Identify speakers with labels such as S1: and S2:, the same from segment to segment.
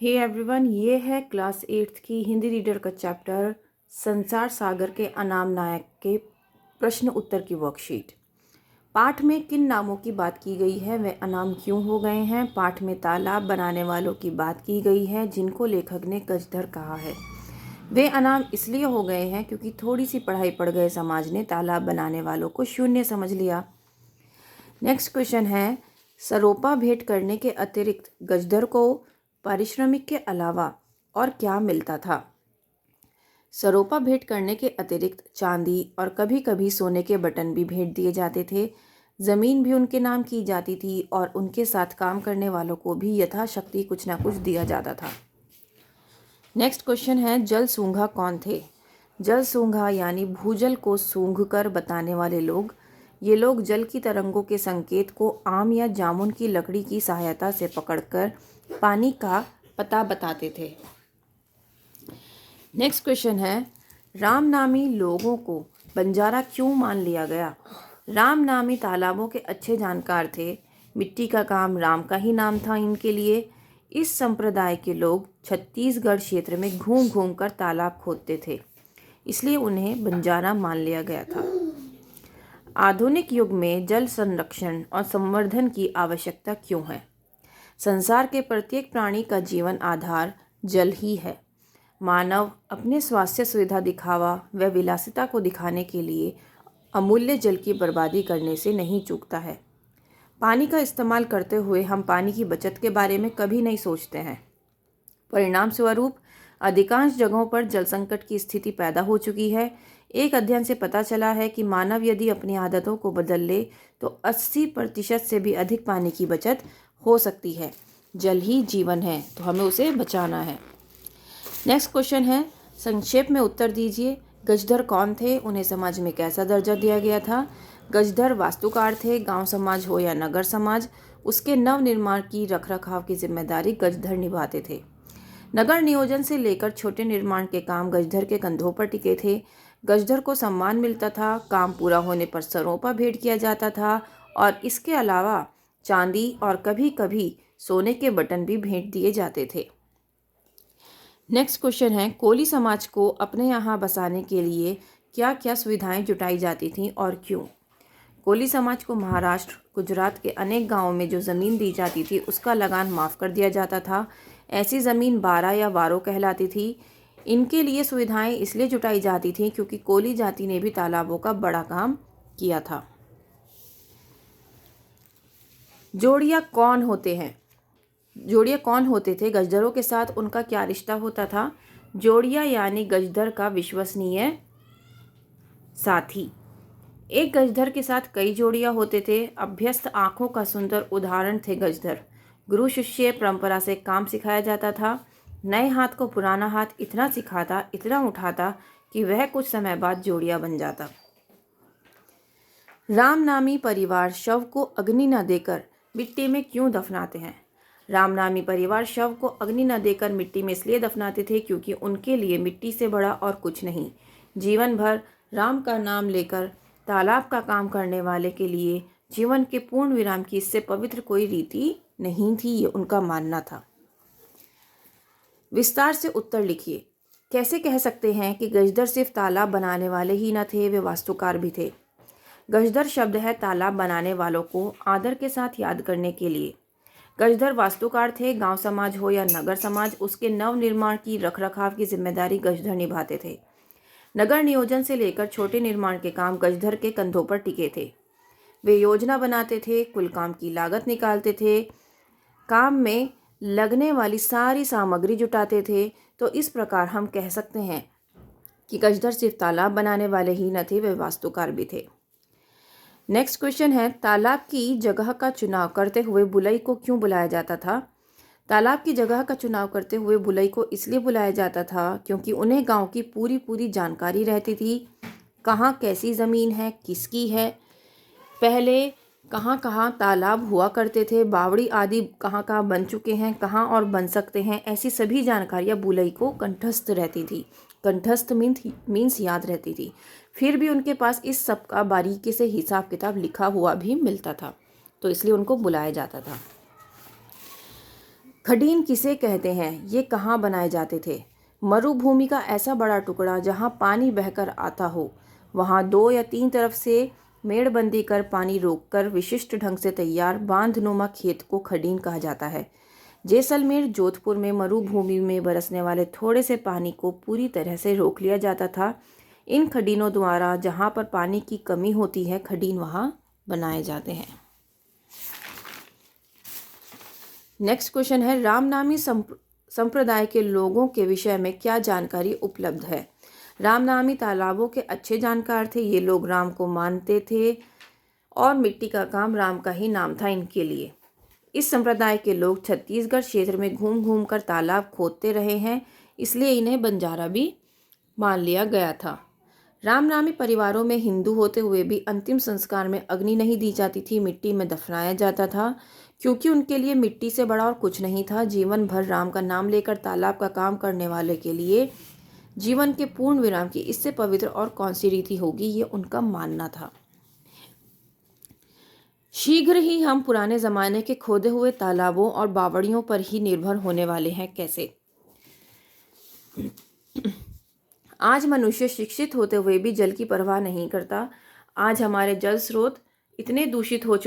S1: Hey everyone, ये है class 8th की हिंदी रीडर का चैप्टर संसार सागर के अनाम नायक के प्रश्न उत्तर की वर्कशीट। पाठ में किन नामों की बात की गई है, वे अनाम क्यों हो गए हैं। पाठ में तालाब बनाने वालों की बात की गई है जिनको लेखक ने गजधर कहा है। वे अनाम इसलिए हो गए हैं क्योंकि थोड़ी सी पढ़ाई पड़ गए समाज ने तालाब बनाने वालों को शून्य समझ लिया। नेक्स्ट क्वेश्चन है, सरोपा भेंट करने के अतिरिक्त गजधर को पारिश्रमिक के अलावा और क्या मिलता था। सरोपा भेंट करने के अतिरिक्त चांदी और कभी कभी सोने के बटन भी भेंट दिए जाते थे। ज़मीन भी उनके नाम की जाती थी और उनके साथ काम करने वालों को भी यथाशक्ति कुछ ना कुछ दिया जाता था। नेक्स्ट क्वेश्चन है, जल सूंघा कौन थे। जल सूंघा यानी भूजल को सूंघ कर बताने वाले लोग। ये लोग जल की तरंगों के संकेत को आम या जामुन की लकड़ी की सहायता से पकड़कर पानी का पता बताते थे। नेक्स्ट क्वेश्चन है, राम नामी लोगों को बंजारा क्यों मान लिया गया। राम नामी तालाबों के अच्छे जानकार थे। मिट्टी का काम राम का ही नाम था इनके लिए। इस संप्रदाय के लोग छत्तीसगढ़ क्षेत्र में घूम घूम कर तालाब खोदते थे, इसलिए उन्हें बंजारा मान लिया गया था। आधुनिक युग में जल संरक्षण और संवर्धन की आवश्यकता क्यों है। संसार के प्रत्येक प्राणी का जीवन आधार जल ही है। मानव अपने स्वास्थ्य सुविधा दिखावा व विलासिता को दिखाने के लिए अमूल्य जल की बर्बादी करने से नहीं चूकता है। पानी का इस्तेमाल करते हुए हम पानी की बचत के बारे में कभी नहीं सोचते हैं। परिणाम स्वरूप अधिकांश जगहों पर जल संकट की स्थिति पैदा हो चुकी है। एक अध्ययन से पता चला है कि मानव यदि अपनी आदतों को बदल ले तो 80% से भी अधिक पानी की बचत हो सकती है। जल ही जीवन है, तो हमें उसे बचाना है। नेक्स्ट क्वेश्चन है, संक्षेप में उत्तर दीजिए। गजधर कौन थे, उन्हें समाज में कैसा दर्जा दिया गया था। गजधर वास्तुकार थे, गांव समाज हो या नगर समाज, उसके नव निर्माण की रखरखाव की जिम्मेदारी गजधर निभाते थे। नगर नियोजन से लेकर छोटे निर्माण के काम गजधर के कंधों पर टिके थे। गजधर को सम्मान मिलता था, काम पूरा होने पर सरोपा भेंट किया जाता था और इसके अलावा चांदी और कभी कभी सोने के बटन भी भेंट दिए जाते थे। नेक्स्ट क्वेश्चन है, कोली समाज को अपने यहाँ बसाने के लिए क्या क्या सुविधाएं जुटाई जाती थीं और क्यों। कोली समाज को महाराष्ट्र, गुजरात के अनेक गांवों में जो ज़मीन दी जाती थी उसका लगान माफ़ कर दिया जाता था। ऐसी ज़मीन बारा या वारो कहलाती थी। इनके लिए सुविधाएं इसलिए जुटाई जाती थीं क्योंकि कोली जाति ने भी तालाबों का बड़ा काम किया था। जोड़िया कौन होते हैं। जोड़िया कौन होते थे, गजधरों के साथ उनका क्या रिश्ता होता था। जोड़िया यानी गजधर का विश्वसनीय साथी। एक गजधर के साथ कई जोड़ियां होते थे। अभ्यस्त आंखों का सुंदर उदाहरण थे गजधर। गुरु शिष्य परंपरा से काम सिखाया जाता था। नए हाथ को पुराना हाथ इतना सिखाता, इतना उठाता कि वह कुछ समय बाद जोड़िया बन जाता। राम नामी परिवार शव को अग्नि न देकर मिट्टी में क्यों दफनाते हैं। राम नामी परिवार शव को अग्नि न देकर मिट्टी में इसलिए दफनाते थे क्योंकि उनके लिए मिट्टी से बड़ा और कुछ नहीं। जीवन भर राम का नाम लेकर तालाब का काम करने वाले के लिए जीवन के पूर्ण विराम की इससे पवित्र कोई रीति नहीं थी, ये उनका मानना था। विस्तार से उत्तर लिखिए। कैसे कह सकते हैं कि गजधर सिर्फ तालाब बनाने वाले ही न थे, वे वास्तुकार भी थे। गजधर शब्द है तालाब बनाने वालों को आदर के साथ याद करने के लिए। गजधर वास्तुकार थे, गांव समाज हो या नगर समाज, उसके नव निर्माण की रखरखाव की जिम्मेदारी गजधर निभाते थे। नगर नियोजन से लेकर छोटे निर्माण के काम गजधर के कंधों पर टिके थे। वे योजना बनाते थे, कुल काम की लागत निकालते थे, काम में लगने वाली सारी सामग्री जुटाते थे। तो इस प्रकार हम कह सकते हैं कि गजधर सिर्फ तालाब बनाने वाले ही न थे, वे वास्तुकार भी थे। नेक्स्ट क्वेश्चन है, तालाब की जगह का चुनाव करते हुए बुलई को क्यों बुलाया जाता था। तालाब की जगह का चुनाव करते हुए बुलई को इसलिए बुलाया जाता था क्योंकि उन्हें गांव की पूरी जानकारी रहती थी। कहाँ कैसी ज़मीन है, किसकी है, पहले कहाँ तालाब हुआ करते थे, बावड़ी आदि कहाँ बन चुके हैं, कहाँ और बन सकते हैं, ऐसी सभी जानकारियाँ बुलई को कंठस्थ रहती थी। कंठस्थ मीन्स याद रहती थी। फिर भी उनके पास इस सब का बारीकी से हिसाब किताब लिखा हुआ भी मिलता था, तो इसलिए उनको बुलाया जाता था। खडीन किसे कहते हैं, ये कहाँ बनाए जाते थे? मरुभूमि का ऐसा बड़ा टुकड़ा जहाँ पानी बहकर आता हो, वहाँ 2 या 3 तरफ से मेड़बंदी कर पानी रोककर विशिष्ट ढंग से तैयार बांधनुमा खेत को खडीन कहा जाता है। जैसलमेर, जोधपुर में मरुभूमि में बरसने वाले थोड़े से पानी को पूरी तरह से रोक लिया जाता था। इन खडीनों द्वारा जहाँ पर पानी की कमी होती है, खडीन वहाँ बनाए जाते हैं। नेक्स्ट क्वेश्चन है, रामनामी संप्रदाय के लोगों के विषय में क्या जानकारी उपलब्ध है? रामनामी तालाबों के अच्छे जानकार थे। ये लोग राम को मानते थे और मिट्टी का काम राम का ही नाम था इनके लिए। इस संप्रदाय के लोग छत्तीसगढ़ क्षेत्र में घूम घूम कर तालाब खोदते रहे हैं, इसलिए इन्हें बंजारा भी मान लिया गया था। रामनामी परिवारों में हिंदू होते हुए भी अंतिम संस्कार में अग्नि नहीं दी जाती थी, मिट्टी में दफनाया जाता था, क्योंकि उनके लिए मिट्टी से बड़ा और कुछ नहीं था। जीवन भर राम का नाम लेकर तालाब का काम करने वाले के लिए जीवन के पूर्ण विराम की इससे पवित्र और कौन सी रीति होगी, ये उनका मानना था। शीघ्र ही हम पुराने जमाने के खोदे हुए तालाबों और बावड़ियों पर ही निर्भर होने वाले हैं। कैसे? आज मनुष्य शिक्षित होते हुए भी जल की परवाह नहीं करता। आज हमारे जल स्रोत इतने दूषित हो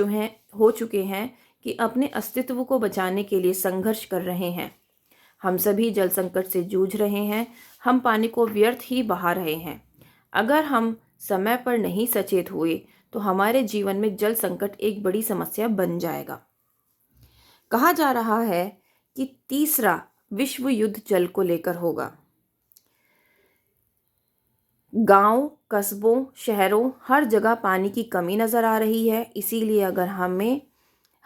S1: चुके हैं कि अपने अस्तित्व को बचाने के लिए संघर्ष कर रहे हैं। हम सभी जल संकट से जूझ रहे हैं। हम पानी को व्यर्थ ही बहा रहे हैं। अगर हम समय पर नहीं सचेत हुए तो हमारे जीवन में जल संकट एक बड़ी समस्या बन जाएगा। कहा जा रहा है कि तीसरा विश्व युद्ध जल को लेकर होगा। गांव, कस्बों, शहरों, हर जगह पानी की कमी नजर आ रही है। इसीलिए अगर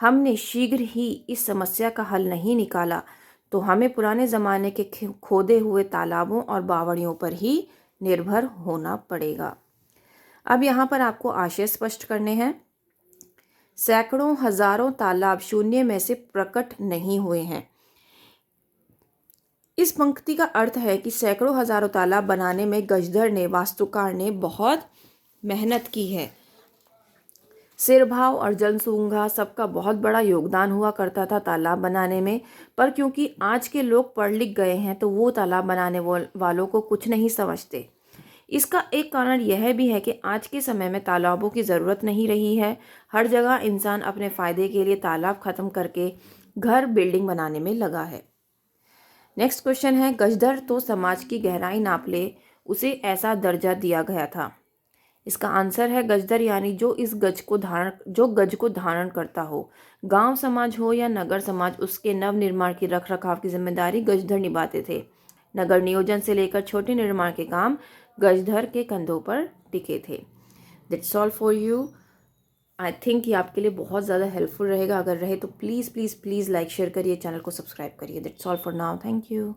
S1: हमने शीघ्र ही इस समस्या का हल नहीं निकाला तो हमें पुराने ज़माने के खोदे हुए तालाबों और बावड़ियों पर ही निर्भर होना पड़ेगा। अब यहाँ पर आपको आशय स्पष्ट करने हैं। सैकड़ों हजारों तालाब शून्य में से प्रकट नहीं हुए हैं। इस पंक्ति का अर्थ है कि सैकड़ों हजारों तालाब बनाने में गजधर ने, वास्तुकार ने बहुत मेहनत की है। सिरभाव और जनसूंघा सबका बहुत बड़ा योगदान हुआ करता था तालाब बनाने में, पर क्योंकि आज के लोग पढ़ लिख गए हैं तो वो तालाब बनाने वालों को कुछ नहीं समझते। इसका एक कारण यह भी है कि आज के समय में तालाबों की ज़रूरत नहीं रही है। हर जगह इंसान अपने फ़ायदे के लिए तालाब ख़त्म करके घर, बिल्डिंग बनाने में लगा है। नेक्स्ट क्वेश्चन है, गजधर तो समाज की गहराई नाप ले, उसे ऐसा दर्जा दिया गया था। इसका आंसर है गजधर यानी जो गज को धारण करता हो। गांव समाज हो या नगर समाज, उसके नव निर्माण की रख रखाव की जिम्मेदारी गजधर निभाते थे। नगर नियोजन से लेकर छोटे निर्माण के काम गजधर के कंधों पर टिके थे। That's all for you. I think ये आपके लिए बहुत ज़्यादा हेल्पफुल रहेगा। अगर रहे तो please please please like share करिए, चैनल को सब्सक्राइब करिए। That's all for now. Thank you.